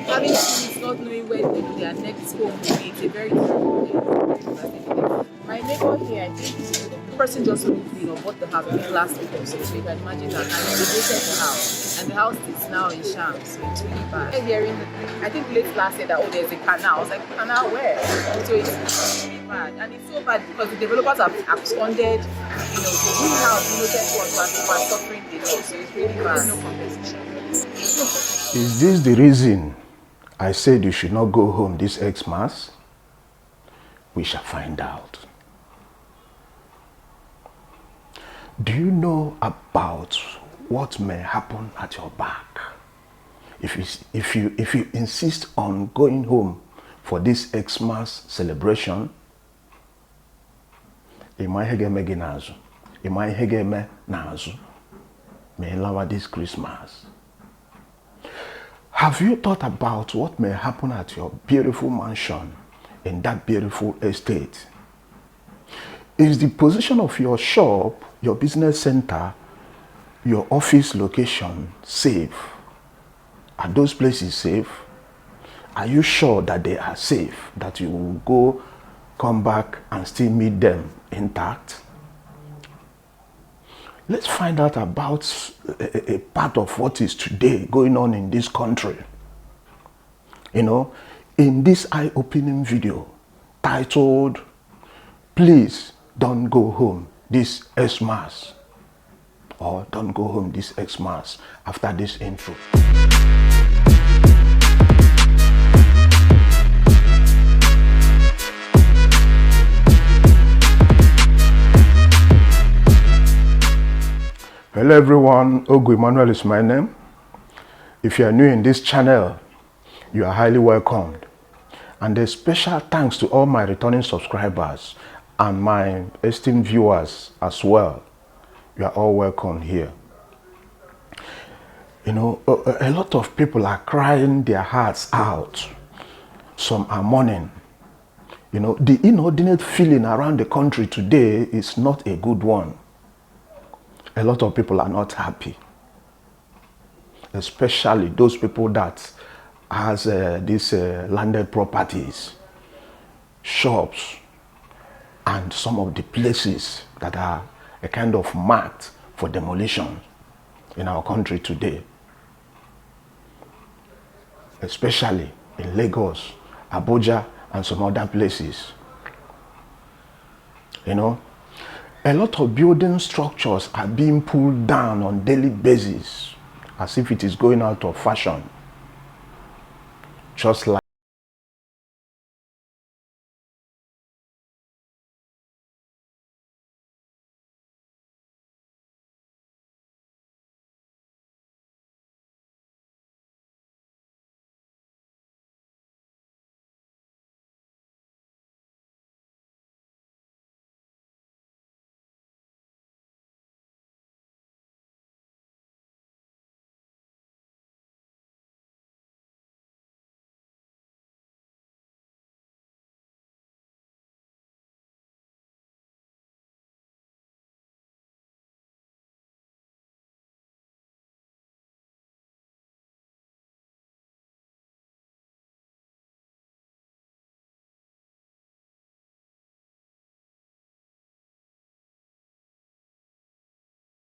having kids, not knowing where their next home will be, it's a very terrible thing. Very devastating. My neighbor here, I think the person just moved in or bought the house I think last week or so. So you can imagine that. And they dated the house. And the house is now in shams. So it's really bad. I'm hearing, I think late last year that, oh, there's a canal. I was like, canal where? So it's really bad. And it's so bad because the developers have absconded, so we have innocent ones who are suffering the loss. So it's really bad. No compensation. Is this the reason I said you should not go home this Xmas? We shall find out. Do you know about what may happen at your back if you insist on going home for this Xmas celebration? Ima ihe ga-eme gị n'azụ. Ima ihe ga-eme n'azụ. May lawa this Christmas. Have you thought about what may happen at your beautiful mansion in that beautiful estate? Is the position of your shop, your business center, your office location safe? Are those places safe? Are you sure that they are safe, that you will come back and still meet them intact? Let's find out about a part of what is today going on in this country. In this eye-opening video titled, Please Don't Go Home This Xmas, or Don't Go Home This Xmas, after this intro. Hello everyone, Ogu Emmanuel is my name. If you are new in this channel, you are highly welcomed. And a special thanks to all my returning subscribers and my esteemed viewers as well. You are all welcome here. A lot of people are crying their hearts out. Some are mourning. The inordinate feeling around the country today is not a good one. A lot of people are not happy, especially those people that has these landed properties, shops, and some of the places that are a kind of marked for demolition in our country today, especially in Lagos, Abuja, and some other places. A lot of building structures are being pulled down on a daily basis as if it is going out of fashion. Just like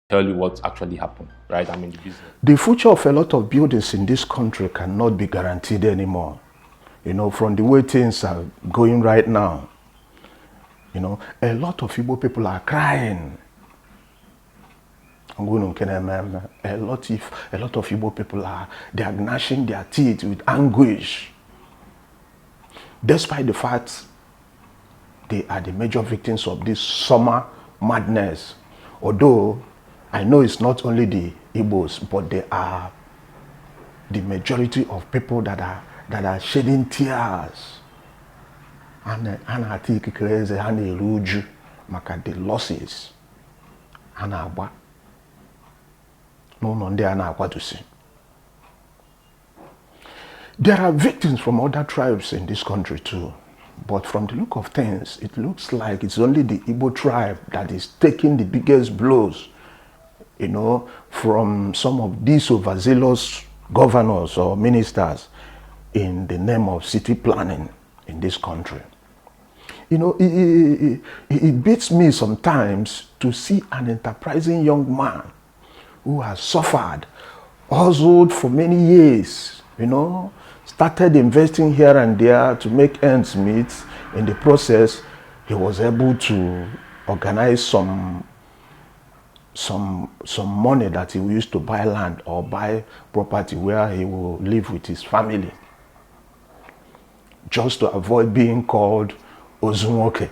tell you what actually happened, right? I'm in the business. The future of a lot of buildings in this country cannot be guaranteed anymore. From the way things are going right now, a lot of Igbo people are crying. A lot of Igbo people they are gnashing their teeth with anguish, despite the fact they are the major victims of this summer madness. Although I know it's not only the Igbos, but they are the majority of people that are shedding tears and the losses There are victims from other tribes in this country too. But from the look of things, it looks like it's only the Igbo tribe that is taking the biggest blows, from some of these overzealous governors or ministers, in the name of city planning in this country. You know, it beats me sometimes to see an enterprising young man who has suffered, hustled for many years, you know, started investing here and there to make ends meet. In the process, he was able to organize some money that he will use to buy land or buy property where he will live with his family, just to avoid being called Ozunwoke.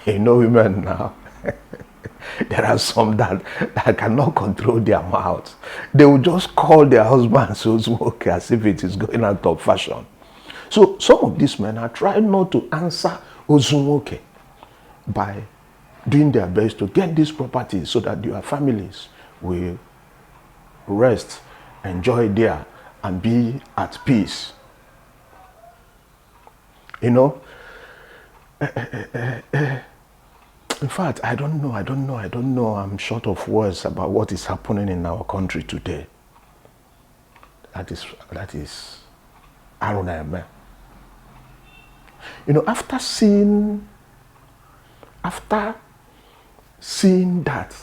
You know women now. There are some that cannot control their mouths. They will just call their husbands Ozunwoke as if it is going out of fashion. So some of these men are trying not to answer Ozunwoke by doing their best to get these properties so that their families will rest, enjoy there, and be at peace. You know, in fact, I don't know. I'm short of words about what is happening in our country today. That is Aruneme. You know, after seeing that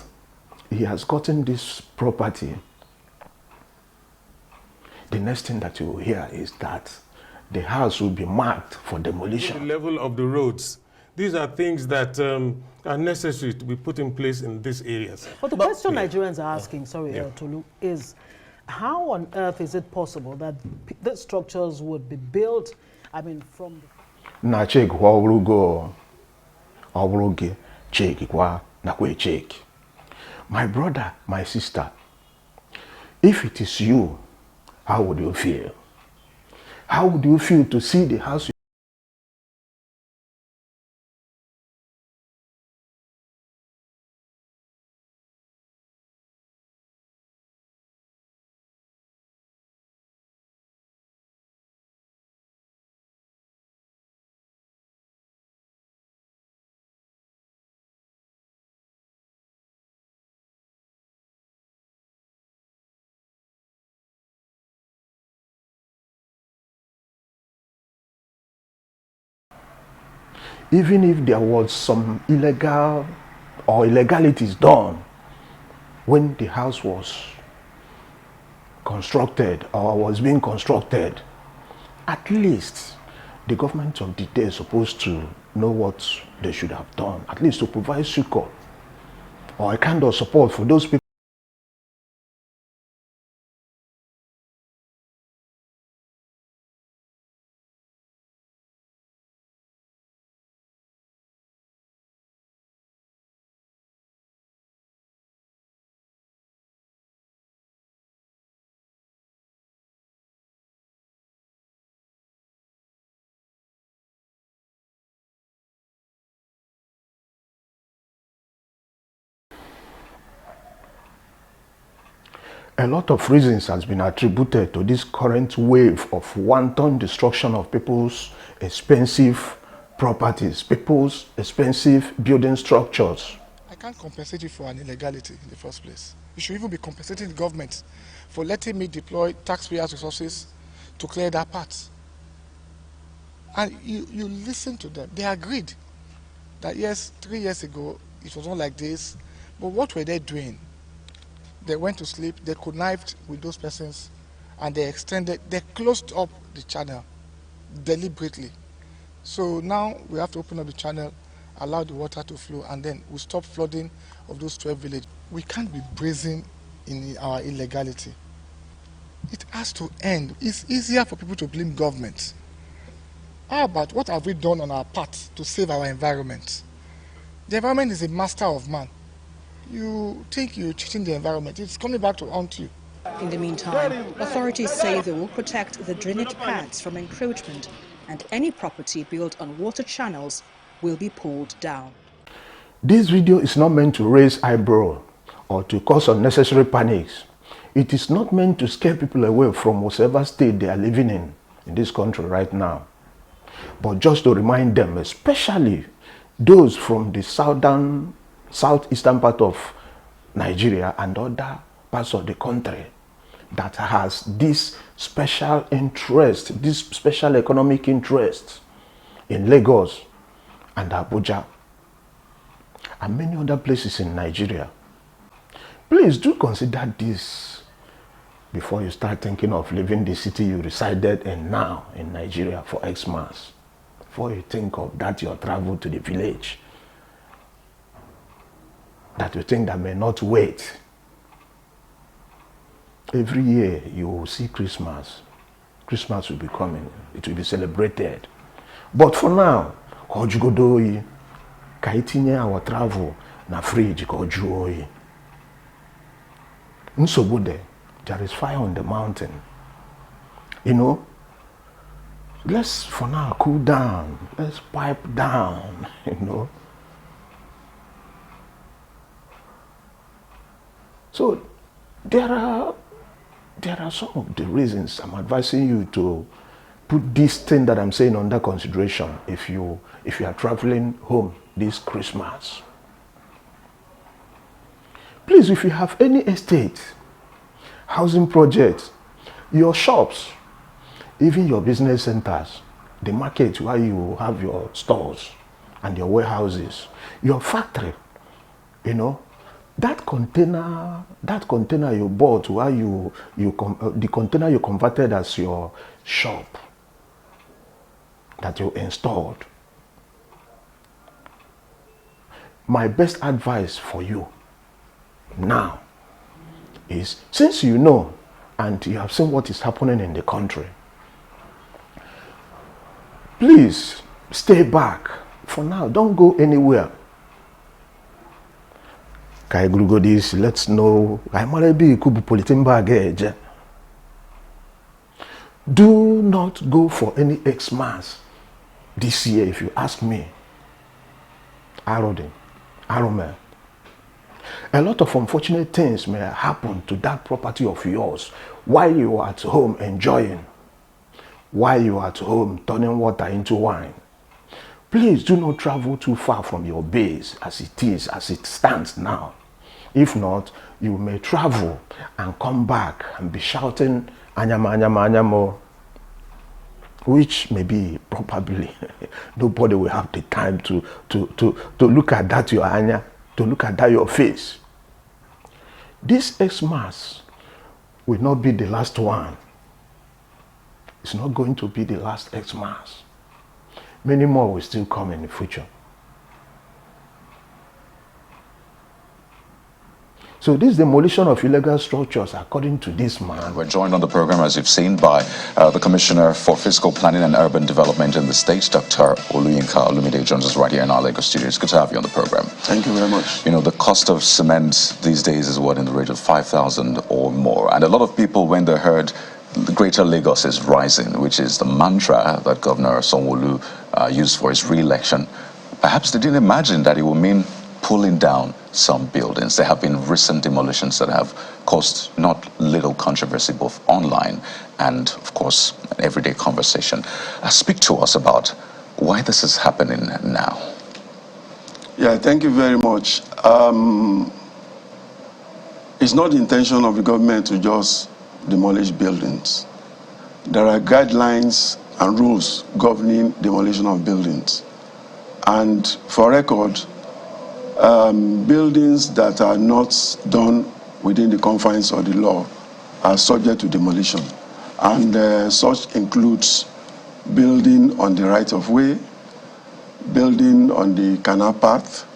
he has gotten this property, the next thing that you will hear is that the house will be marked for demolition. The level of the roads. These are things that are necessary to be put in place in these areas. But the question Nigerians are asking, Tolu, is how on earth is it possible that the structures would be built, I mean, from... Na check go check na check. My brother, my sister, if it is you, how would you feel? How would you feel to see the house? Even if there was some illegal or illegalities done when the house was constructed or was being constructed, at least the government of the day is supposed to know what they should have done, at least to provide succor or a kind of support for those people. A lot of reasons has been attributed to this current wave of wanton destruction of people's expensive properties, people's expensive building structures. I can't compensate you for an illegality in the first place. You should even be compensating the government for letting me deploy taxpayers' resources to clear that part. And you listen to them. They agreed that yes, 3 years ago, it was not like this. But what were they doing? They went to sleep, they connived with those persons, and they closed up the channel deliberately. So now we have to open up the channel, allow the water to flow, and then we stop flooding of those 12 villages. We can't be brazen in our illegality. It has to end. It's easier for people to blame government. How about what have we done on our part to save our environment? The environment is a master of man. You think you're cheating the environment, it's coming back to haunt you. In the meantime, authorities say they will protect the drainage pads from encroachment, and any property built on water channels will be pulled down. This video is not meant to raise eyebrow or to cause unnecessary panics. It is not meant to scare people away from whatever state they are living in this country right now. But just to remind them, especially those from the southeastern part of Nigeria and other parts of the country, that has this special interest, this special economic interest in Lagos and Abuja and many other places in Nigeria. Please do consider this before you start thinking of leaving the city you resided in now in Nigeria for Xmas. Before you think of that, your travel to the village that you think that may not wait. Every year you will see Christmas. Christmas will be coming. It will be celebrated. But for now, ka ojugodo oyi, ka itinye our travel na fridge ka oju oyi. Nsogbu there is fire on the mountain. You know, let's for now cool down. Let's pipe down, you know. So there are some of the reasons I'm advising you to put this thing that I'm saying under consideration if you are traveling home this Christmas. Please, if you have any estate, housing projects, your shops, even your business centers, the market where you have your stores and your warehouses, your factory, you know, that container you bought, where the container you converted as your shop that you installed. My best advice for you now is, since you know and you have seen what is happening in the country, please stay back for now. Don't go anywhere. Kai this, let's know. I might be kubu politimba geje. Do not go for any Xmas this year, if you ask me. Arome. A lot of unfortunate things may happen to that property of yours while you are at home enjoying, while you are at home turning water into wine. Please do not travel too far from your base as it stands now. If not, you may travel and come back and be shouting anyama anyama anyamo, which maybe probably nobody will have the time to look at that your anya, to look at that your face. This Xmas will not be the last one. It's not going to be the last Xmas. Many more will still come in the future. So this demolition of illegal structures, according to this man. We're joined on the program, as you've seen, by the Commissioner for Fiscal Planning and Urban Development in the state, Dr. Oluyinka Olumide, joins us right here in our Lagos studios. Good to have you on the program. Thank you very much. You know, the cost of cement these days is what, in the rate of 5,000 or more. And a lot of people, when they heard the Greater Lagos is rising, which is the mantra that Governor Sanwo-Olu used for his re-election, perhaps they didn't imagine that it would mean pulling down some buildings. There have been recent demolitions that have caused not little controversy, both online and, of course, an everyday conversation. Speak to us about why this is happening now. Yeah, thank you very much. It's not the intention of the government to just demolish buildings. There are guidelines and rules governing demolition of buildings. And for record, buildings that are not done within the confines of the law are subject to demolition. And such includes building on the right of way, building on the canal path,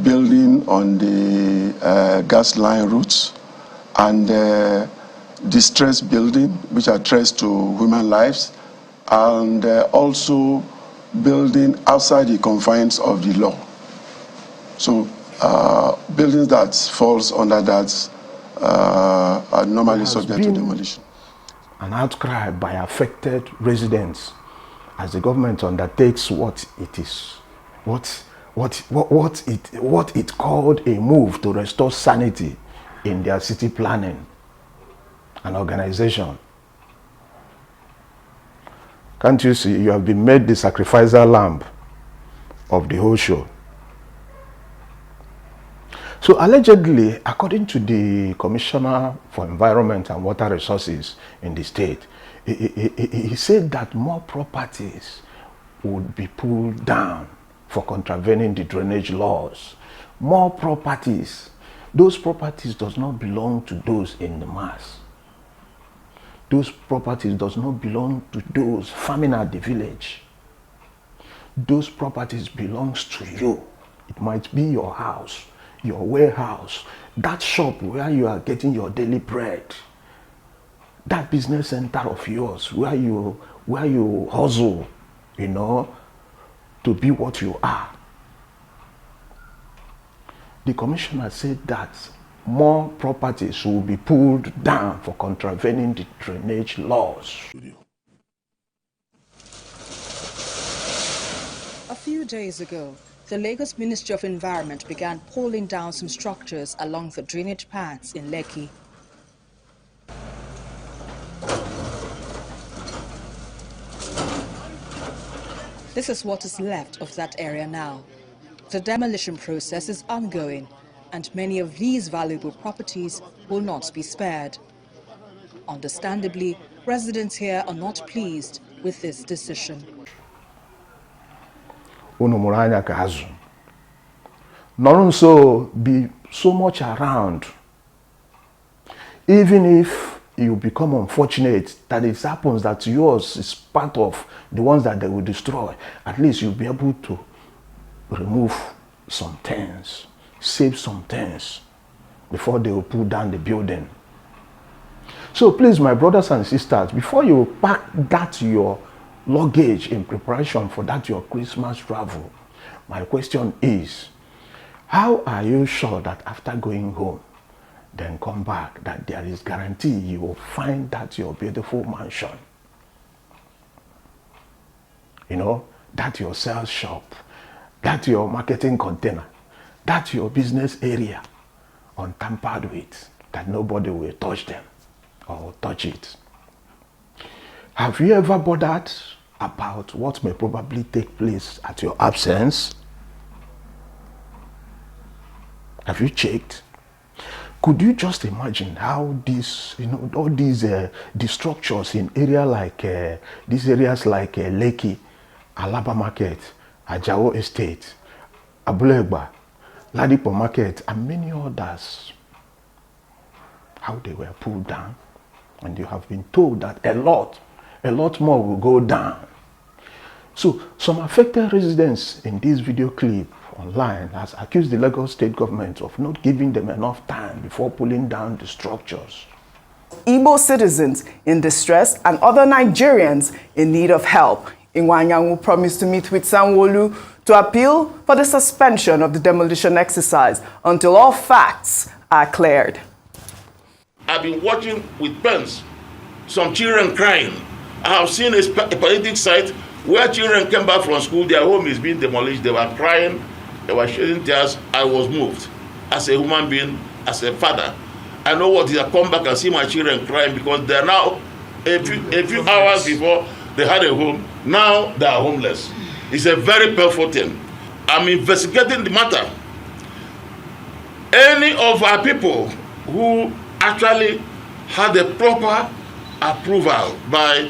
building on the gas line routes, and distressed building, which are threats to human lives, and also building outside the confines of the law. So buildings that falls under that are normally subject to demolition. An outcry by affected residents as the government undertakes what it called a move to restore sanity in their city planning and organization. Can't you see? You have been made the sacrificial lamb of the whole show. So allegedly, according to the Commissioner for Environment and Water Resources in the state, he said that more properties would be pulled down for contravening the drainage laws. More properties. Those properties does not belong to those in the mass. Those properties does not belong to those farming at the village. Those properties belongs to you. It might be your house, your warehouse, that shop where you are getting your daily bread, that business center of yours where you hustle, you know, to be what you are. The commissioner said that more properties will be pulled down for contravening the drainage laws. A few days ago, the Lagos Ministry of Environment began pulling down some structures along the drainage paths in Lekki. This is what is left of that area now. The demolition process is ongoing, and many of these valuable properties will not be spared. Understandably, residents here are not pleased with this decision. None so be so much around. Even if you become unfortunate that it happens that yours is part of the ones that they will destroy, at least you'll be able to remove some things, save some things before they will pull down the building. So please, my brothers and sisters, before you pack that your luggage in preparation for that your Christmas travel, my question is, how are you sure that after going home, then come back, that there is guarantee you will find that your beautiful mansion, you know, that your sales shop, that your marketing container, that your business area untampered with, that nobody will touch them or touch it? Have you ever bothered about what may probably take place at your absence? Have you checked? Could you just imagine how these, you know, all these the structures in area like these areas like Lekki, Alaba Market, Ajao Estate, Abulegba, Ladipo Market, and many others, how they were pulled down, and you have been told that a lot more will go down. So some affected residents in this video clip online has accused the Lagos state government of not giving them enough time before pulling down the structures. Igbo citizens in distress and other Nigerians in need of help. Iwanyanwu promised to meet with Sanwo-Olu to appeal for the suspension of the demolition exercise until all facts are cleared. I've been watching with pens some children crying. I have seen a pathetic sight where children came back from school, their home is being demolished, they were crying, they were shedding tears. I was moved as a human being, as a father. I know what is. I come back and see my children crying because they are now a few hours before they had a home. Now they are homeless. It's a very painful thing. I'm investigating the matter. Any of our people who actually had a proper approval by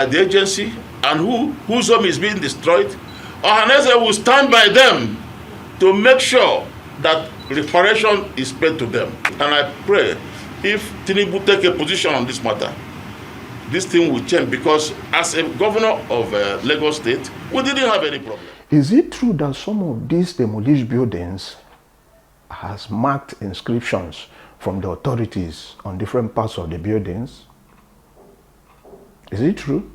the agency and whose home is being destroyed, Ohanese will stand by them to make sure that reparation is paid to them. And I pray if Tinubu take a position on this matter, this thing will change, because as a governor of Lagos State, we didn't have any problem. Is it true that some of these demolished buildings has marked inscriptions from the authorities on different parts of the buildings? Is it true?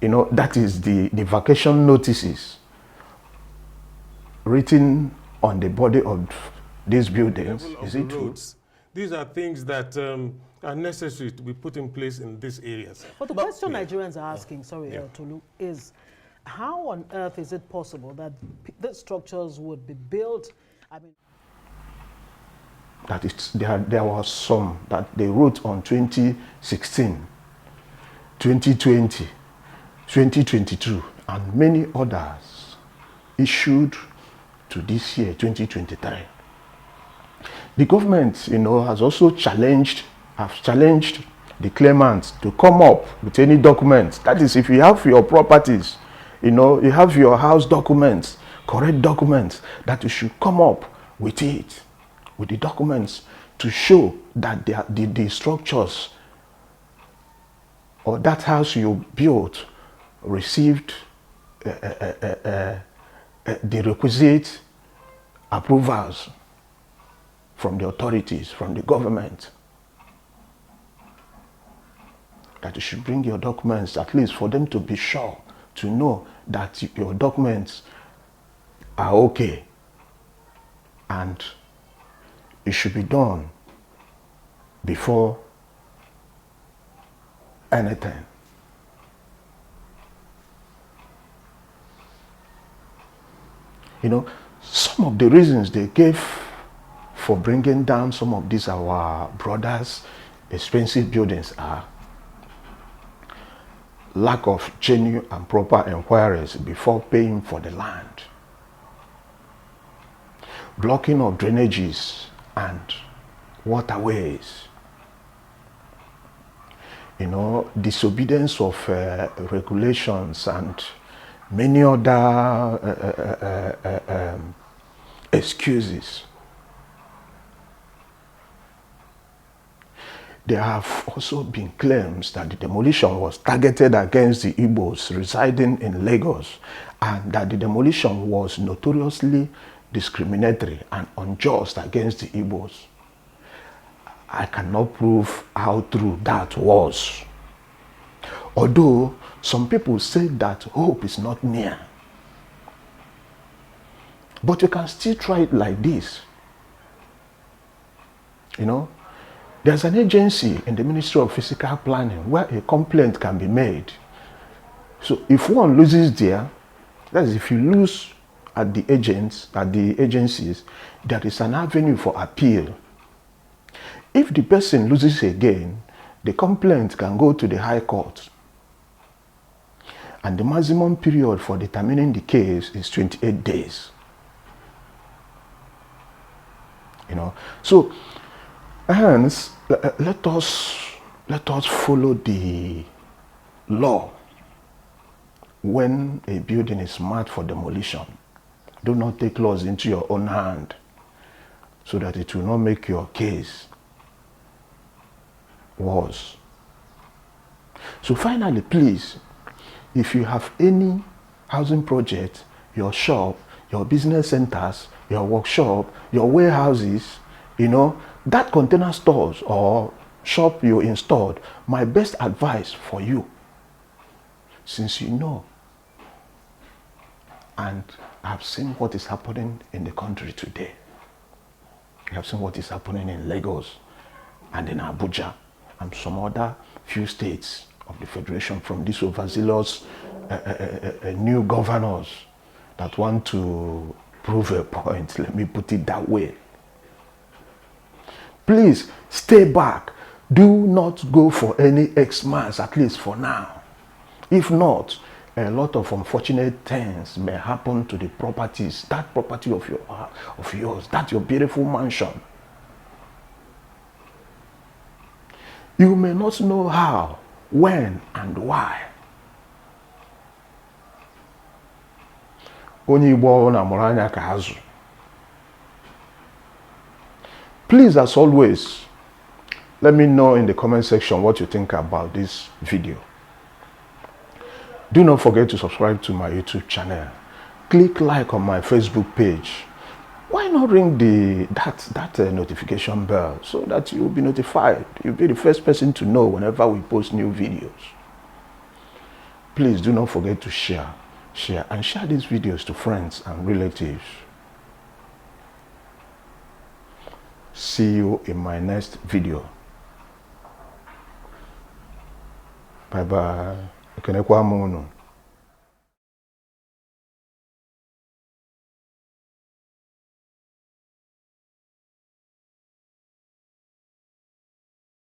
You know, that is the vacation notices written on the body of these buildings. Is it true? These are things that are necessary to be put in place in these areas. But the question Nigerians are asking, Tolu, is how on earth is it possible that the structures would be built? I mean, that there was some that they wrote on 2016, 2020, 2022, and many others issued to this year, 2023. The government, has also challenged the claimants to come up with any documents. That is, if you have your properties, you have your house documents, correct documents, that you should come up with it, with the documents to show that the structures or that house you built received the requisite approvals from the authorities, from the government. That you should bring your documents, at least for them to be sure, to know that your documents are okay. And it should be done before anything. Some of the reasons they gave for bringing down some of these our brothers' expensive buildings are lack of genuine and proper inquiries before paying for the land, blocking of drainages and waterways, disobedience of regulations and many other excuses. There have also been claims that the demolition was targeted against the Igbos residing in Lagos, and that the demolition was notoriously discriminatory and unjust against the Igbos. I cannot prove how true that was. Although some people say that hope is not near. But you can still try it like this. There's an agency in the Ministry of Physical Planning where a complaint can be made. So if one loses there, that is, if you lose at the agencies, there is an avenue for appeal. If the person loses again, the complaint can go to the High Court. And the maximum period for determining the case is 28 days. So hence, let us follow the law when a building is marked for demolition. Do not take laws into your own hand so that it will not make your case worse. So finally, please, if you have any housing project, your shop, your business centers, your workshop, your warehouses, that container stores or shop you installed, my best advice for you, since you know and have seen what is happening in the country today. You have seen what is happening in Lagos and in Abuja and some other few states of the Federation from these overzealous new governors that want to prove a point. Let me put it that way. Please stay back. Do not go for any Xmas, at least for now. If not, a lot of unfortunate things may happen to the properties, that property of yours, that your beautiful mansion. You may not know how, when, and why. Please, as always, let me know in the comment section what you think about this video. Do not forget to subscribe to my YouTube channel. Click like on my Facebook page. Why not ring that notification bell so that you'll be notified? You'll be the first person to know whenever we post new videos. Please do not forget to share these videos to friends and relatives. See you in my next video. Bye bye.